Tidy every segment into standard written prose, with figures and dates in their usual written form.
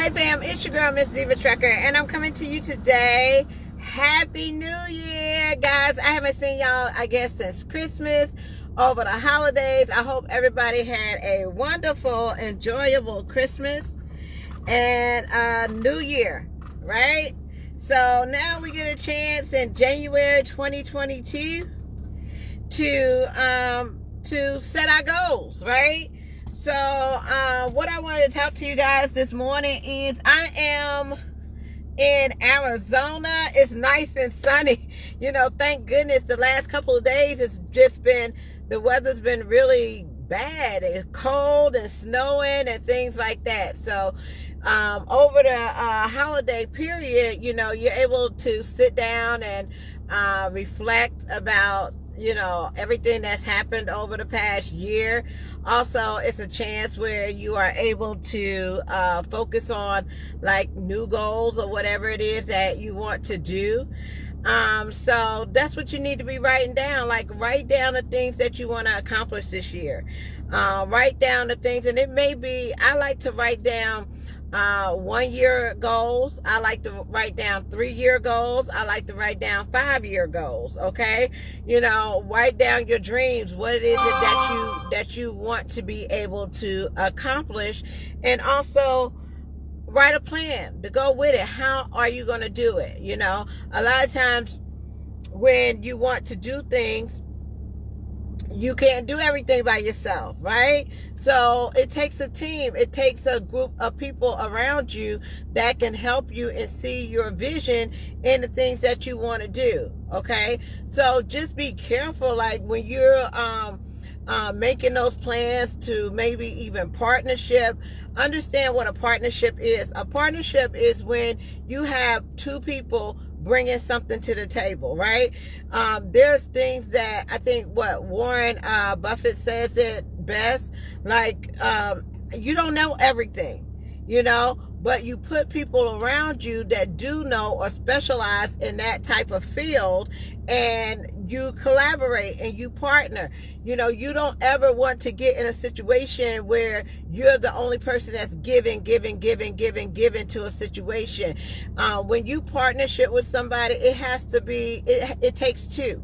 Hey fam, it's your girl Miss Diva Trucker, and I'm coming to you today. Happy New Year, guys. I haven't seen y'all, I guess, since Christmas, over the holidays. I hope everybody had a wonderful, enjoyable Christmas and New Year, right? So now we get a chance in January 2022 to set our goals, right? So what I wanted to talk to you guys this morning is I am in Arizona. It's nice and sunny. Thank goodness the last couple of days the weather's been really bad. It's cold and snowing and things like that. So over the holiday period, you're able to sit down and reflect about everything that's happened over the past year. Also, it's a chance where you are able to focus on like new goals or whatever it is that you want to do. So that's what you need to be writing down. Like, write down the things that you want to accomplish this year. Write down the things, and it may be, I like to write down 1 year goals. I like to write down 3-year goals. I like to write down 5-year goals. Okay. Write down your dreams. What it is that you want to be able to accomplish, and also write a plan to go with it. How are you going to do it? A lot of times when you want to do things, you can't do everything by yourself, right? So it takes a team. It takes a group of people around you that can help you and see your vision in the things that you want to do. Okay. So just be careful. Like when you're, making those plans to maybe even partnership, understand what a partnership is. A partnership is when you have two people bringing something to the table, right? There's things that I think Warren Buffett says it best, like you don't know everything, but you put people around you that do know or specialize in that type of field, and you collaborate and you partner. You don't ever want to get in a situation where you're the only person that's giving to a situation. When you partnership with somebody, it has to be, it takes two.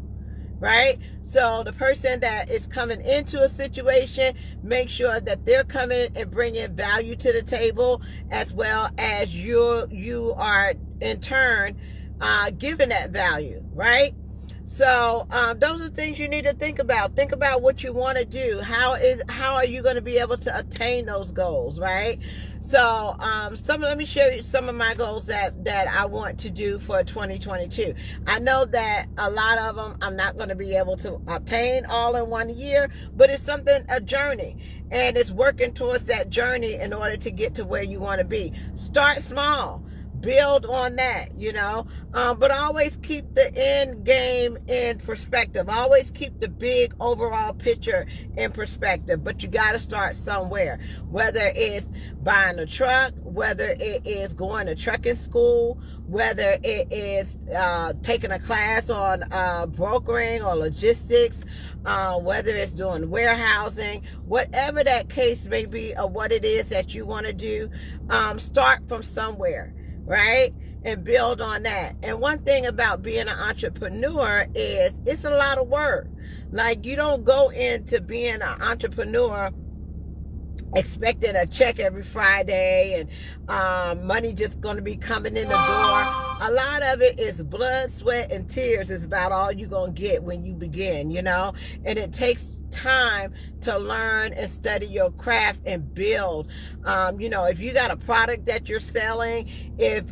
Right? So the person that is coming into a situation, make sure that they're coming and bringing value to the table, as well as you are in turn giving that value, right? So those are things you need to think about. Think about what you want to do. How are you going to be able to attain those goals, right? So let me share you some of my goals that I want to do for 2022. I know that a lot of them I'm not going to be able to obtain all in 1 year, but it's a journey, and it's working towards that journey in order to get to where you want to be. Start small. Build on that, but always keep the end game in perspective. Always keep the big overall picture in perspective, but you got to start somewhere, whether it's buying a truck, whether it is going to trucking school, whether it is taking a class on brokering or logistics, whether it's doing warehousing, whatever that case may be, or what it is that you want to do. Start from somewhere, right? And build on that. And one thing about being an entrepreneur is it's a lot of work. Like, you don't go into being an entrepreneur expecting a check every Friday and money just going to be coming in the door. A lot of it is blood, sweat, and tears is about all you're going to get when you begin, and it takes time to learn and study your craft and build. If you got a product that you're selling, if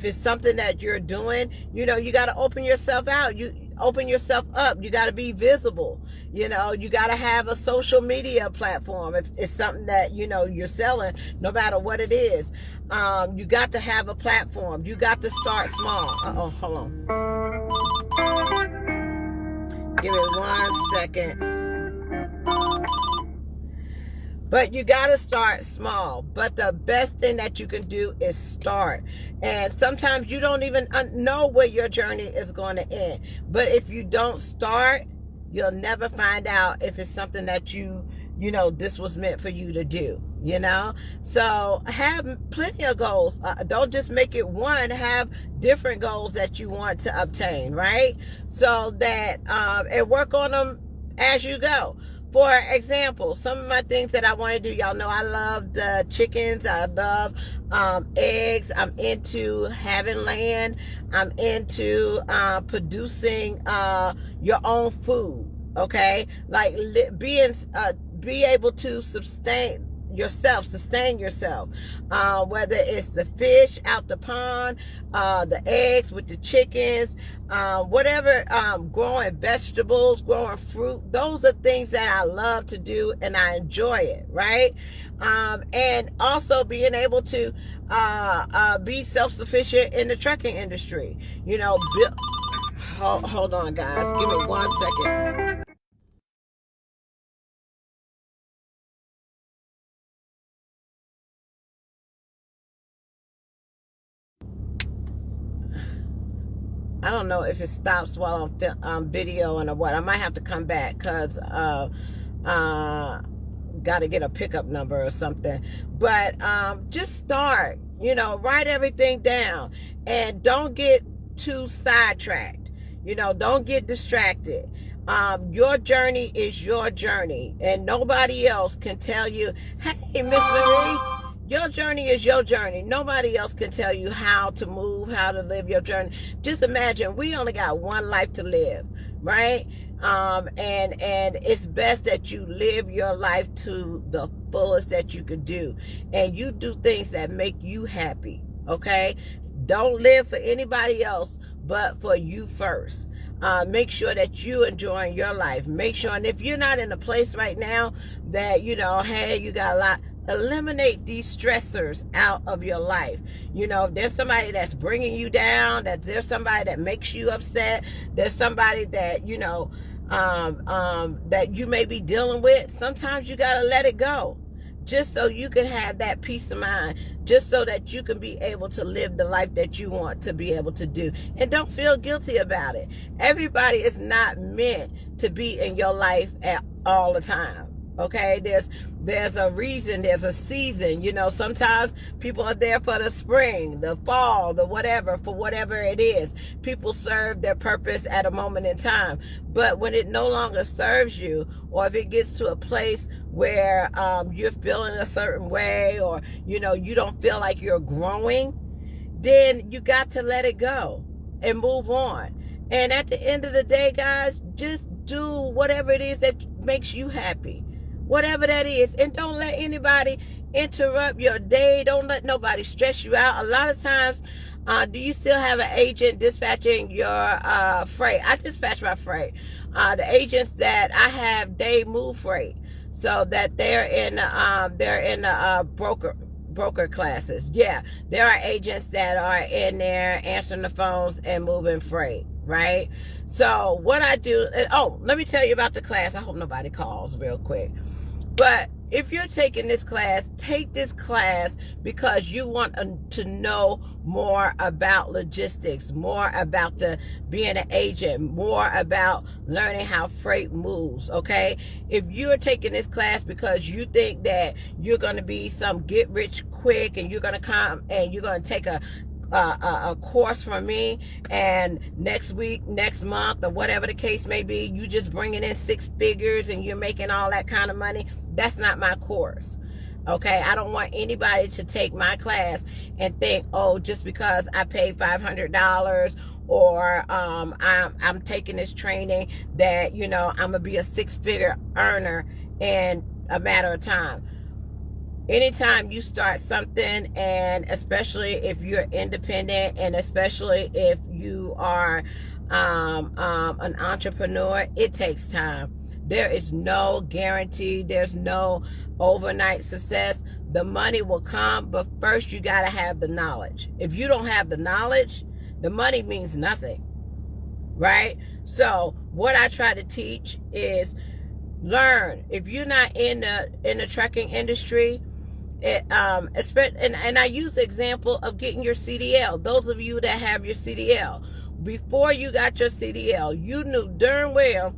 it's something that you're doing, you got to open yourself out. Open yourself up. You got to be visible. You got to have a social media platform if it's something that you're selling, no matter what it is. You got to have a platform. You got to start small. Hold on. Give me 1 second. But you got to start small. But the best thing that you can do is start. And sometimes you don't even know where your journey is going to end. But if you don't start, you'll never find out if it's something that this was meant for you to do. you know. So have plenty of goals. Don't just make it one. Have different goals that you want to obtain, right? So that and work on them as you go. For example, some of my things that I want to do, y'all know I love the chickens. I love eggs. I'm into having land. I'm into producing your own food. Okay, like be able to sustain yourself, whether it's the fish out the pond, the eggs with the chickens, whatever, growing vegetables, growing fruit. Those are things that I love to do and I enjoy it, right? And also being able to be self-sufficient in the trucking industry. You know, hold on, guys, give me 1 second. I don't know if it stops while I'm videoing or what. I might have to come back because got to get a pickup number or something. But just start, write everything down and don't get too sidetracked. Don't get distracted. Your journey is your journey, and nobody else can tell you, hey, Miss Marie, your journey is your journey. Nobody else can tell you how to move, how to live your journey. Just imagine, we only got one life to live, right? And it's best that you live your life to the fullest that you could do, and you do things that make you happy. Okay, don't live for anybody else but for you first. Make sure that you enjoying your life. Make sure, and if you're not in a place right now that hey, you got a lot, eliminate these stressors out of your life. If there's somebody that's bringing you down, that there's somebody that makes you upset, there's somebody that that you may be dealing with, sometimes you got to let it go, just so you can have that peace of mind, just so that you can be able to live the life that you want to be able to do. And don't feel guilty about it. Everybody is not meant to be in your life at all the time. Okay, there's a reason, there's a season. Sometimes people are there for the spring, the fall, the whatever, for whatever it is. People serve their purpose at a moment in time. But when it no longer serves you, or if it gets to a place where you're feeling a certain way, or you don't feel like you're growing, then you got to let it go and move on. And at the end of the day, guys, just do whatever it is that makes you happy. Whatever that is, and don't let anybody interrupt your day. Don't let nobody stress you out. A lot of times, do you still have an agent dispatching your freight? I dispatch my freight. The agents that I have, they move freight, so that they're in the broker classes. Yeah, there are agents that are in there answering the phones and moving freight, right? So what I do, let me tell you about the class. I hope nobody calls real quick. But if you're taking this class, take this class because you want to know more about logistics, more about being an agent, more about learning how freight moves, okay? If you're taking this class because you think that you're going to be some get rich quick, and you're going to come and you're going to take a course from me, and next week, next month, or whatever the case may be, you just bringing in 6 figures and you're making all that kind of money, that's not my course. Okay, I don't want anybody to take my class and think, oh, just because I paid $500 or I'm taking this training that I'm gonna be a 6-figure earner in a matter of time. Anytime you start something, and especially if you're independent, and especially if you are an entrepreneur, it takes time. There is no guarantee. There's no overnight success. The money will come, but first you got to have the knowledge. If you don't have the knowledge, the money means nothing, right? So what I try to teach is learn. If you're not in the trucking industry, and I use the example of getting your CDL. Those of you that have your CDL, before you got your CDL, you knew darn well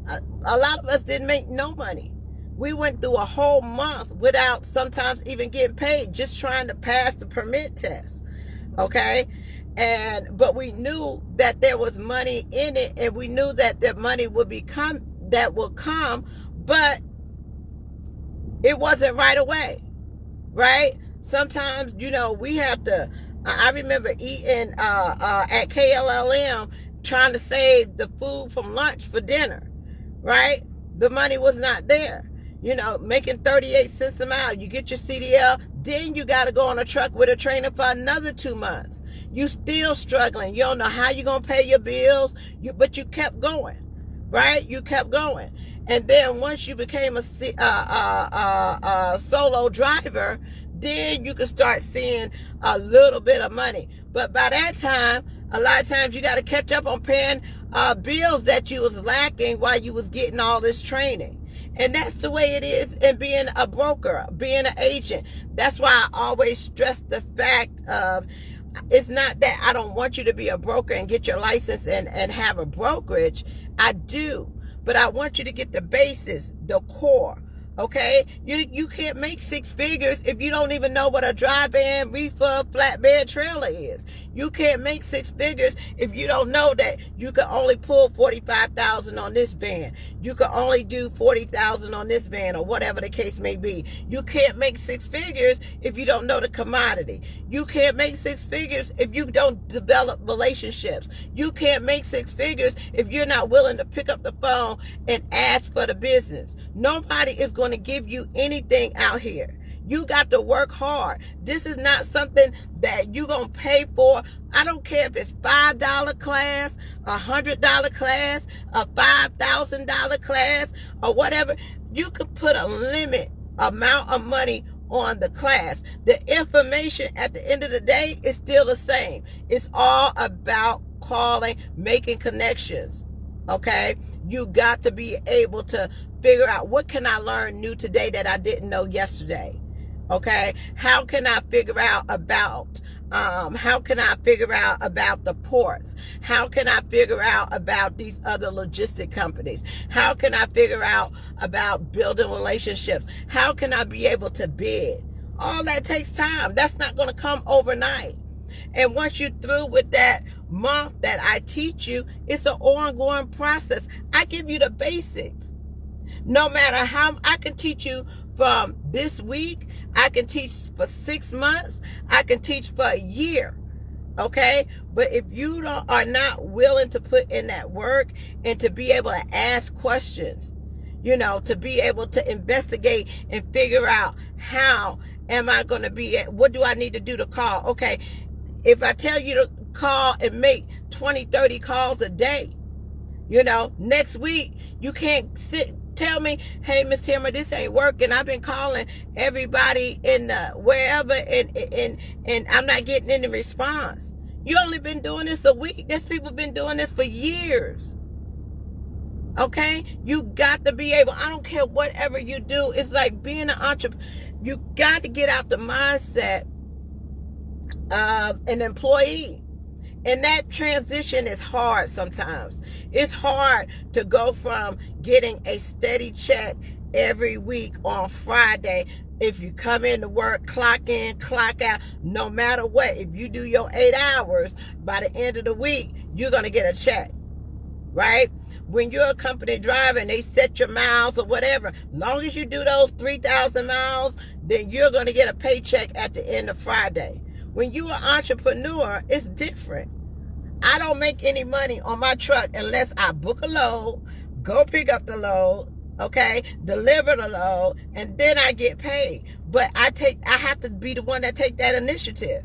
a lot of us didn't make no money. We went through a whole month without sometimes even getting paid, just trying to pass the permit test. Okay? But we knew that there was money in it, and we knew that the money would come, but it wasn't right away. Right? Sometimes, we have to. I remember eating at KLLM, trying to save the food from lunch for dinner. Right? The money was not there. Making 38 cents a mile. You get your CDL, then you got to go on a truck with a trainer for another 2 months. You still struggling. You don't know how you're going to pay your bills, but you kept going, right? You kept going. And then once you became a solo driver, then you could start seeing a little bit of money. But by that time, a lot of times you got to catch up on paying bills that you was lacking while you was getting all this training. And that's the way it is in being a broker, being an agent. That's why I always stress the fact of, it's not that I don't want you to be a broker and get your license and have a brokerage. I do. But I want you to get the basis, the core. Okay? You can't make 6 figures if you don't even know what a dry van, reefer, flatbed trailer is. You can't make 6 figures if you don't know that you can only pull 45,000 on this van. You can only do 40,000 on this van, or whatever the case may be. You can't make 6 figures if you don't know the commodity. You can't make 6 figures if you don't develop relationships. You can't make 6 figures if you're not willing to pick up the phone and ask for the business. Nobody is going to give you anything out here. You got to work hard. This is not something that you're going to pay for. I don't care if it's $5 class, $100 class, a $5,000 class, or whatever. You could put a limit amount of money on the class. The information at the end of the day is still the same. It's all about calling, making connections. Okay? You got to be able to figure out, what can I learn new today that I didn't know yesterday? Okay? How can I figure out about the ports? How can I figure out about these other logistic companies? How can I figure out about building relationships? How can I be able to bid? All that takes time. That's not going to come overnight. And once you're through with that month that I teach you, it's an ongoing process. I give you the basics. No matter how, I can teach you from this week, I can teach for 6 months, I can teach for a year. Okay? But if you are not willing to put in that work and to be able to ask questions, to be able to investigate and figure out, how am I going to be, what do I need to do to call? Okay, if I tell you to call and make 20, 30 calls a day, next week, you can't tell me, hey, Miss Timmer, this ain't working. I've been calling everybody in wherever, and I'm not getting any response. You only been doing this a week. There's people been doing this for years. Okay? You got to be able, I don't care whatever you do. It's like being an entrepreneur. You got to get out the mindset of an employee. And that transition is hard sometimes. It's hard to go from getting a steady check every week on Friday. If you come into work, clock in, clock out, no matter what. If you do your 8 hours, by the end of the week, you're going to get a check. Right? When you're a company driver and they set your miles or whatever, long as you do those 3,000 miles, then you're going to get a paycheck at the end of Friday. When you're an entrepreneur, it's different. I don't make any money on my truck unless I book a load, go pick up the load, okay, deliver the load, and then I get paid. But I have to be the one that take that initiative.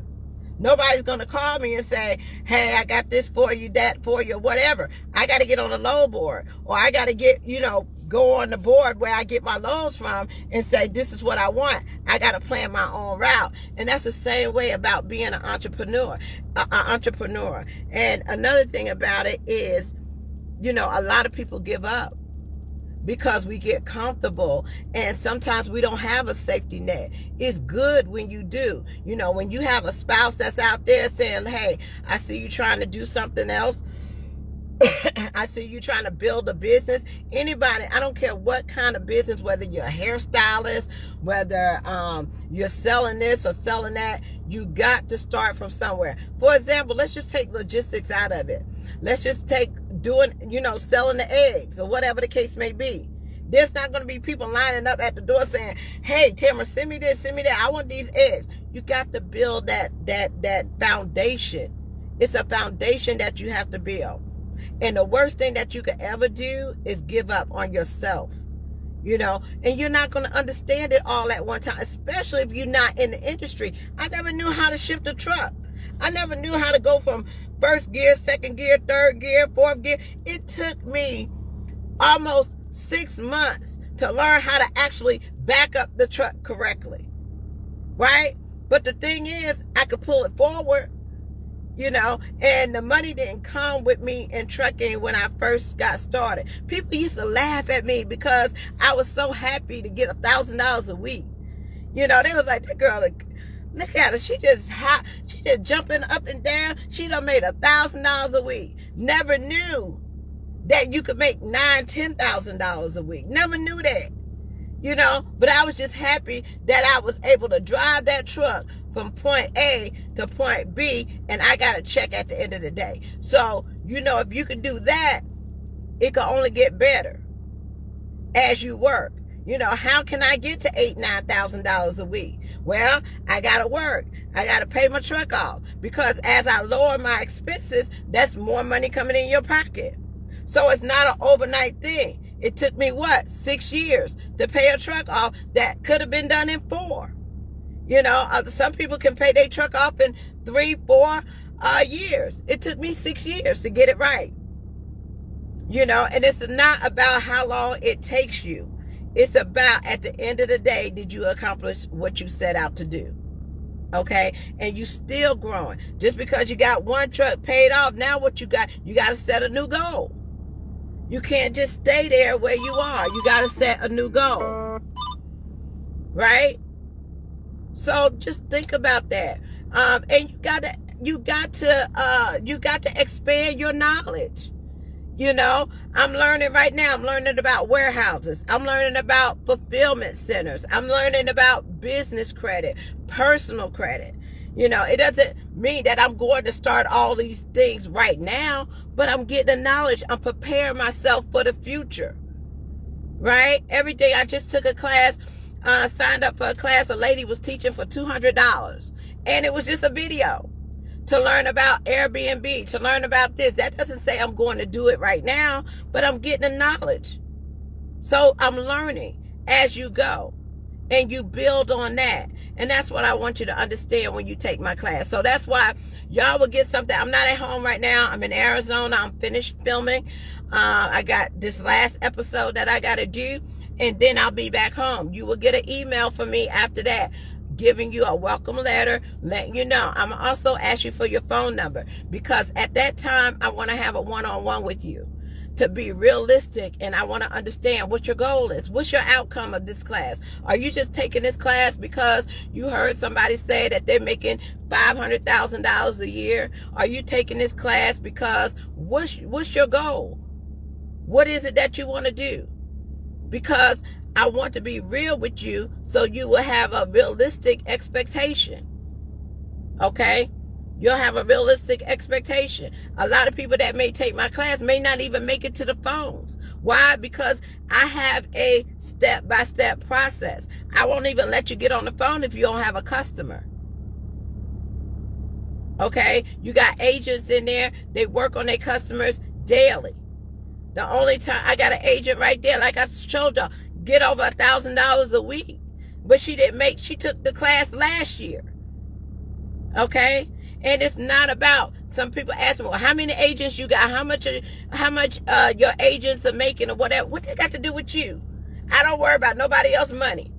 Nobody's going to call me and say, hey, I got this for you, that for you, whatever. I got to get on the load board, or I got to get, go on the board where I get my loads from and say, this is what I want. I got to plan my own route. And that's the same way about being an entrepreneur. And another thing about it is, a lot of people give up because we get comfortable, and sometimes we don't have a safety net. It's good when you do. When you have a spouse that's out there saying, hey, I see you trying to do something else, I see you trying to build a business. Anybody, I don't care what kind of business, whether you're a hairstylist, whether you're selling this or selling that, you got to start from somewhere. For example, let's just take logistics out of it. Let's just take doing, selling the eggs or whatever the case may be. There's not going to be people lining up at the door saying, hey, Tamara, send me this, send me that. I want these eggs. You got to build that foundation. It's a foundation that you have to build. And the worst thing that you could ever do is give up on yourself, and you're not going to understand it all at one time, especially if you're not in the industry. I never knew how to shift a truck. I never knew how to go from first gear, second gear, third gear, fourth gear. It took me almost 6 months to learn how to actually back up the truck correctly, right? But the thing is, I could pull it forward, and the money didn't come with me in trucking when I first got started. People used to laugh at me because I was so happy to get $1,000 a week. They was like, that girl, look at her. She just jumping up and down. She done made $1,000 a week. Never knew that you could make $9,000, $10,000 a week. Never knew that. But I was just happy that I was able to drive that truck from point A to point B, and I got a check at the end of the day. So, if you can do that, it can only get better as you work. How can I get to $8,000, $9,000 a week? Well, I got to work. I got to pay my truck off, because as I lower my expenses, that's more money coming in your pocket. So it's not an overnight thing. It took me 6 years to pay a truck off that could have been done in 4. Some people can pay their truck off in 3, 4 years. It took me 6 years to get it right. And it's not about how long it takes you. It's about, at the end of the day, did you accomplish what you set out to do? Okay? And you still growing. Just because you got one truck paid off, now what you got to set a new goal. You can't just stay there where you are. You got to set a new goal. Right? So just think about that. And you got to expand your knowledge. I'm learning right now. I'm learning about warehouses. I'm learning about fulfillment centers. I'm learning about business credit, personal credit. It doesn't mean that I'm going to start all these things right now, but I'm getting the knowledge. I'm preparing myself for the future, right? Everything. I just took a class, signed up for a class. A lady was teaching for $200, and it was just a video to learn about Airbnb, to learn about this. That doesn't say I'm going to do it right now, but I'm getting the knowledge. So I'm learning as you go. And you build on that. And that's what I want you to understand when you take my class. So that's why y'all will get something. I'm not at home right now. I'm in Arizona. I'm finished filming. I got this last episode that I got to do. And then I'll be back home. You will get an email from me after that, giving you a welcome letter, letting you know. I'm also ask you for your phone number, because at that time, I want to have a one-on-one with you, to be realistic, and I want to understand what your goal is. What's your outcome of this class? Are you just taking this class because you heard somebody say that they're making $500,000 a year? Are you taking this class because what's your goal? What is it that you want to do? Because I want to be real with you, so you will have a realistic expectation. Okay? You'll have a realistic expectation. A lot of people that may take my class may not even make it to the phones. Why? Because I have a step-by-step process. I won't even let you get on the phone if you don't have a customer. Okay? You got agents in there. They work on their customers daily. The only time I got an agent right there, like I showed y'all, get over $1,000 a week. But she took the class last year. Okay? And it's not about, some people ask me, well, how many agents you got? How much your agents are making or whatever? What they got to do with you? I don't worry about nobody else's money.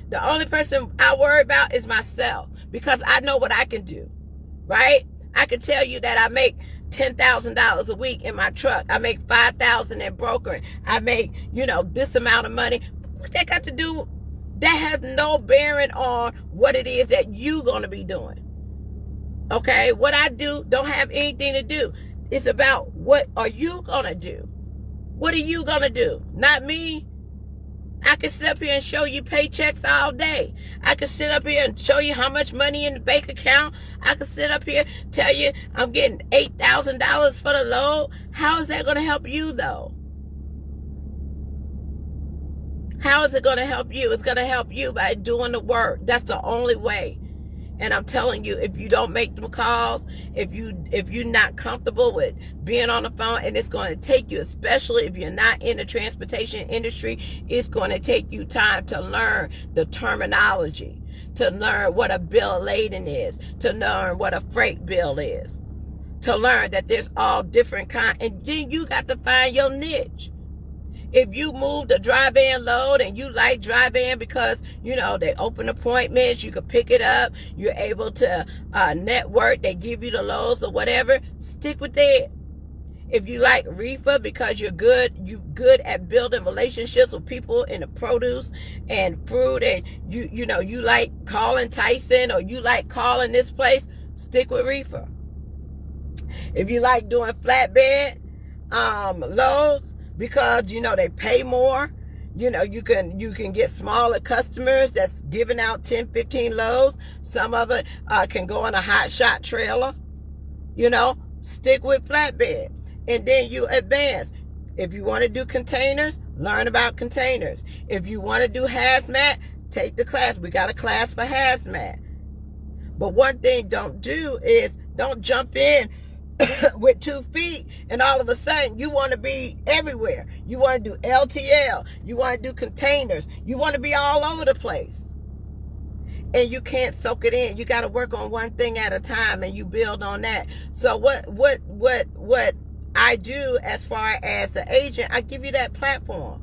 The only person I worry about is myself, because I know what I can do, right? I can tell you that I make $10,000 a week in my truck. I make $5,000 in brokering. I make, this amount of money. What that got to do? That has no bearing on what it is that you're going to be doing. Okay, what I do don't have anything to do. It's about what are you going to do? What are you going to do? Not me. I can sit up here and show you paychecks all day. I can sit up here and show you how much money in the bank account. I can sit up here and tell you I'm getting $8,000 for the load. How is that going to help you, though? How is it going to help you? It's going to help you by doing the work. That's the only way. And I'm telling you, if you don't make them calls, if you're not comfortable with being on the phone, and it's going to take you, especially if you're not in the transportation industry, it's going to take you time to learn the terminology, to learn what a bill of lading is, to learn what a freight bill is, to learn that there's all different kinds. And then you got to find your niche. If you move the dry van load and you like dry van because, they open appointments, you can pick it up, you're able to network, they give you the loads or whatever, stick with that. If you like reefer because you're good at building relationships with people in the produce and fruit, and you like calling Tyson or you like calling this place, stick with reefer. If you like doing flatbed loads, because they pay more, you can get smaller customers that's giving out 10, 15 loads. Some of it can go in a hot shot trailer. Stick with flatbed, and then you advance. If you want to do containers, learn about containers. If you want to do hazmat, take the class. We got a class for hazmat. But one thing don't do is don't jump in with 2 feet and all of a sudden you want to be everywhere. You want to do LTL, you want to do containers, you want to be all over the place, and you can't soak it in. You got to work on one thing at a time, and you build on that. So what I do as far as an agent, I give you that platform.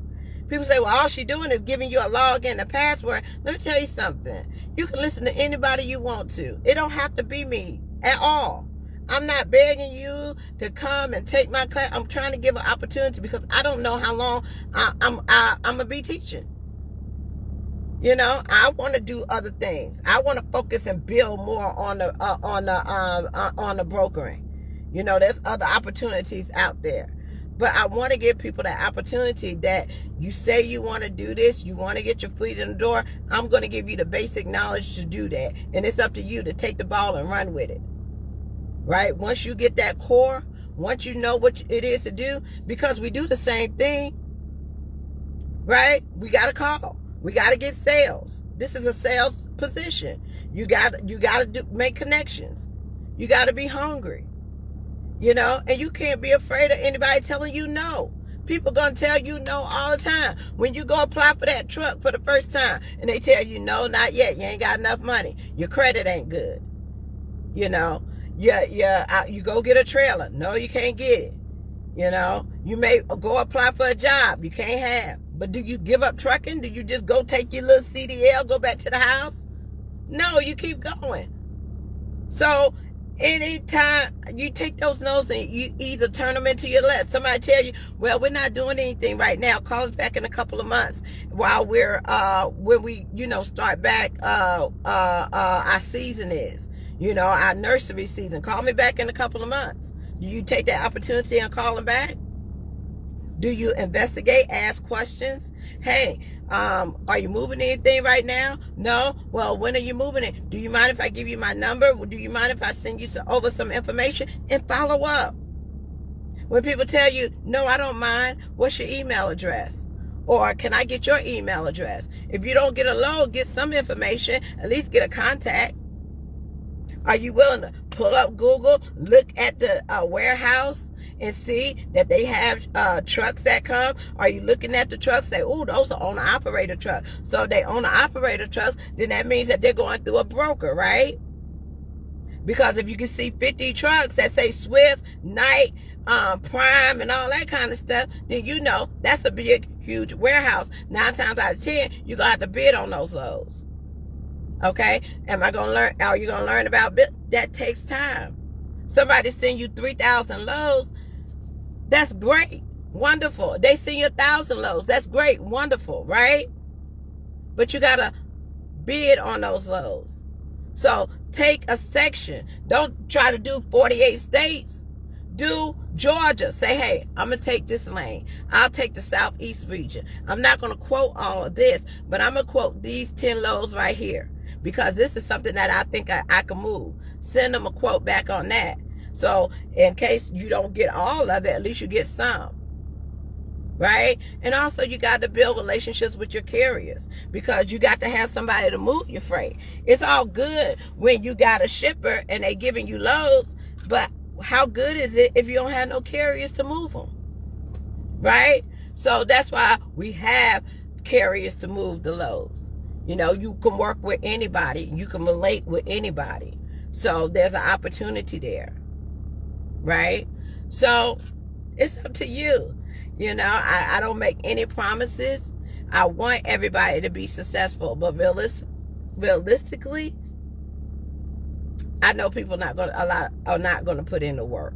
People say, well, all she's doing is giving you a login and a password. Let me tell you something. You can listen to anybody you want to. It don't have to be me at all. I'm not begging you to come and take my class. I'm trying to give an opportunity because I don't know how long I'm gonna be teaching. I want to do other things. I want to focus and build more on the brokering. There's other opportunities out there, but I want to give people that opportunity that you say you want to do this, you want to get your feet in the door. I'm going to give you the basic knowledge to do that, and it's up to you to take the ball and run with it. Right? Once you get that core, once you know what it is to do, because we do the same thing, right? We got to call. We got to get sales. This is a sales position. You got to make connections. You got to be hungry, and you can't be afraid of anybody telling you no. People going to tell you no all the time. When you go apply for that truck for the first time and they tell you no, not yet. You ain't got enough money. Your credit ain't good. You go get a trailer. No, you can't get it. You may go apply for a job you can't have. But do you give up trucking? Do you just go take your little CDL, go back to the house? No, you keep going. So anytime you take those no's and you either turn them into your less. Somebody tell you, well, we're not doing anything right now. Call us back in a couple of months while we're when we start back our season is. Our nursery season. Call me back in a couple of months. Do you take that opportunity and call them back? Do you investigate, ask questions? Hey, are you moving anything right now? No? Well, when are you moving it? Do you mind if I give you my number? Do you mind if I send you over some information? And follow up. When people tell you, no, I don't mind, what's your email address? Or can I get your email address? If you don't get a load, get some information, at least get a contact. Are you willing to pull up Google, look at the warehouse and see that they have trucks that come? Are you looking at the trucks, say, oh, those are owner-operator trucks. So if they owner-operator trucks, then that means that they're going through a broker, right? Because if you can see 50 trucks that say Swift, Knight, Prime, and all that kind of stuff, then that's a big, huge warehouse. 9 times out of 10, you're going to have to bid on those loads. Okay, are you going to learn about that? Takes time. Somebody send you 3,000 loads. That's great. Wonderful. They send you 1,000 loads. That's great. Wonderful. Right? But you got to bid on those loads. So take a section. Don't try to do 48 states. Do Georgia. Say, hey, I'm going to take this lane. I'll take the Southeast region. I'm not going to quote all of this, but I'm going to quote these 10 lows right here, because this is something that I think I can move. Send them a quote back on that. So in case you don't get all of it, at least you get some. Right? And also you got to build relationships with your carriers, because you got to have somebody to move your freight. It's all good when you got a shipper and they giving you loads, but how good is it if you don't have no carriers to move them? Right? So that's why we have carriers to move the loads. You know, you can work with anybody. You can relate with anybody. So there's an opportunity there. Right? So it's up to you. You know, I don't make any promises. I want everybody to be successful, but realistically, I know people are not going to put in the work,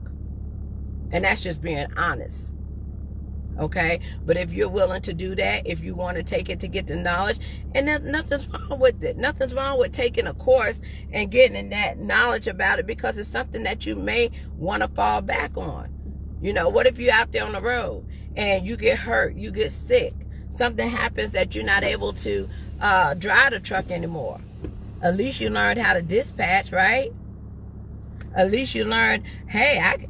and that's just being honest. Okay, but if you're willing to do that, if you want to take it to get the knowledge, and nothing's wrong with it. Nothing's wrong with taking a course and getting that knowledge about it, because it's something that you may want to fall back on. You know, what if you're out there on the road and you get hurt, you get sick, something happens that you're not able to drive the truck anymore? At least you learned how to dispatch, right? At least you learned, I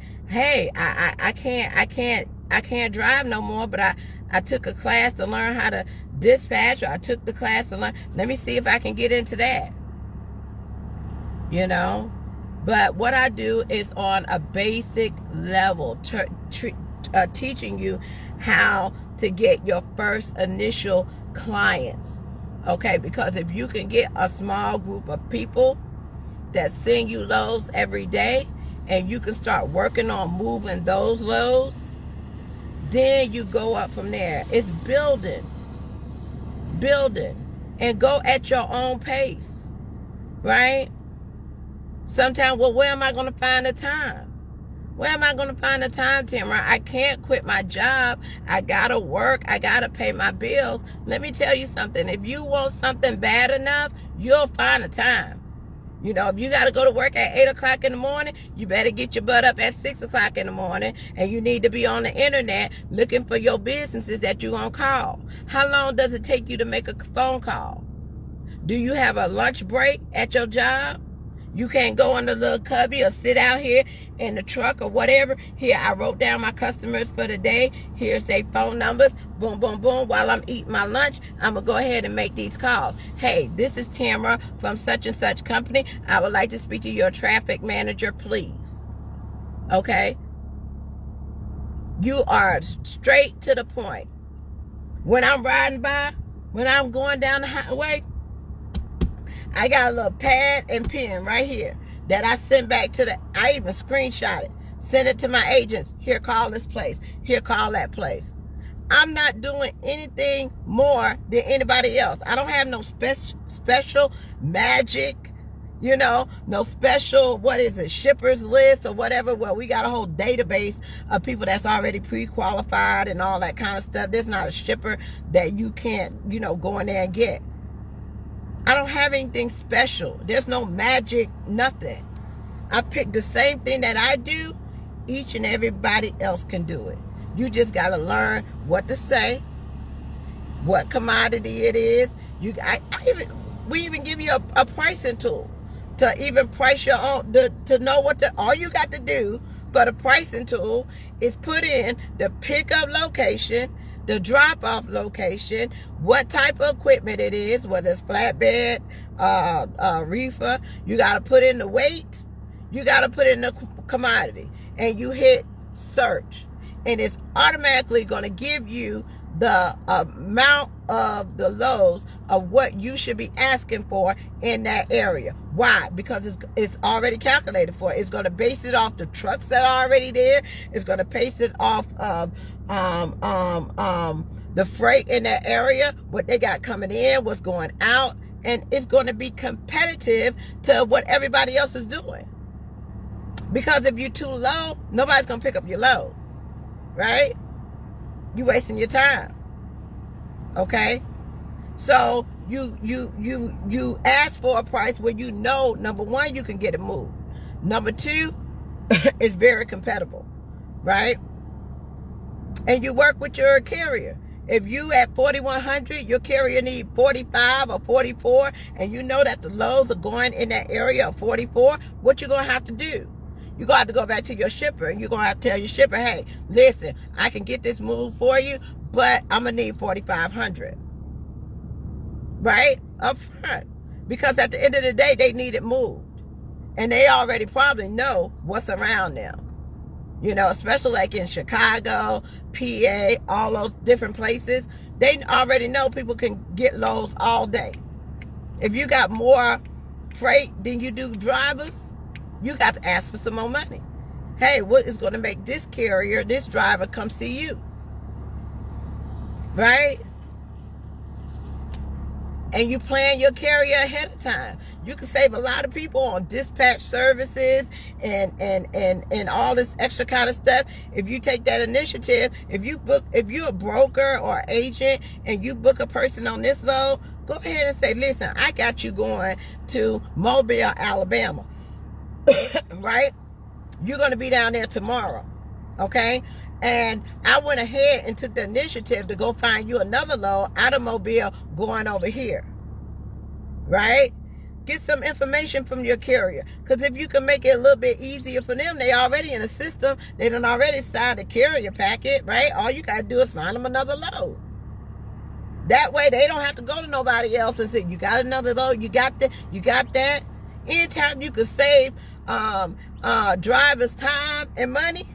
can't drive no more, but I took a class to learn how to dispatch, or I took the class to learn. Let me see if I can get into that. You know? But what I do is on a basic level, teaching you how to get your first initial clients. Okay, because if you can get a small group of people that send you loads every day, and you can start working on moving those loads, then you go up from there. It's building, and go at your own pace, right? Sometimes, well, where am I going to find the time? Where am I going to find the time, Tamara? I can't quit my job. I got to work. I got to pay my bills. Let me tell you something. If you want something bad enough, you'll find the time. You know, if you got to go to work at 8 o'clock in the morning, you better get your butt up at 6 o'clock in the morning, and you need to be on the internet looking for your businesses that you're going to call. How long does it take you to make a phone call? Do you have a lunch break at your job? You can't go in the little cubby or sit out here in the truck or whatever. Here, I wrote down my customers for the day. Here's their phone numbers. Boom, boom, boom. While I'm eating my lunch, I'm going to go ahead and make these calls. Hey, this is Tamara from such and such company. I would like to speak to your traffic manager, please. Okay? You are straight to the point. When I'm riding by, when I'm going down the highway, I got a little pad and pen right here that I sent back to I even screenshot it. Send it to my agents. Here, call this place. Here, call that place. I'm not doing anything more than anybody else. I don't have no special magic, you know, no special, shippers list or whatever. Well, we got a whole database of people that's already pre-qualified and all that kind of stuff. There's not a shipper that you can't, go in there and get. I don't have anything special. There's no magic, nothing. I pick the same thing that I do. Each and everybody else can do it. You just got to learn what to say, what commodity it is. We even give you a pricing tool to even price your own, to know all you got to do for the pricing tool is put in the pickup location, the drop-off location, what type of equipment it is, whether it's flatbed, reefer. You got to put in the weight. You got to put in the commodity. And you hit search. And it's automatically going to give you the amount of the loads of what you should be asking for in that area. Why? Because it's already calculated for it. It's going to base it off the trucks that are already there. It's going to base it off of the freight in that area, what they got coming in, what's going out, and it's going to be competitive to what everybody else is doing. Because if you're too low, nobody's going to pick up your load, right? You're wasting your time. Okay? So you ask for a price where number one, you can get it moved. Number two, it's very compatible. right? And you work with your carrier. If you at 4,100, your carrier need 45 or 44, and you know that the loads are going in that area of 44, what you going to have to do? You're going to have to go back to your shipper, and you're going to have to tell your shipper, hey, listen, I can get this moved for you, but I'm going to need 4,500. Right? Up front. Because at the end of the day, they need it moved. And they already probably know what's around them. You know, especially like in Chicago, PA, all those different places. They already know people can get loads all day. If you got more freight than you do drivers, you got to ask for some more money. Hey, what is going to make this carrier, this driver come see you? Right? And you plan your carrier ahead of time. You can save a lot of people on dispatch services and all this extra kind of stuff. If you take that initiative, if you're a broker or agent and you book a person on this load, go ahead and say, listen, I got you going to Mobile, Alabama. Right? You're going to be down there tomorrow. Okay? And I went ahead and took the initiative to go find you another load out of Mobile going over here. Right? Get some information from your carrier. Because if you can make it a little bit easier for them, they already in the system. They done already signed a carrier packet, right? All you got to do is find them another load. That way they don't have to go to nobody else and say, you got another load, you got that. Anytime you can save drivers time and money,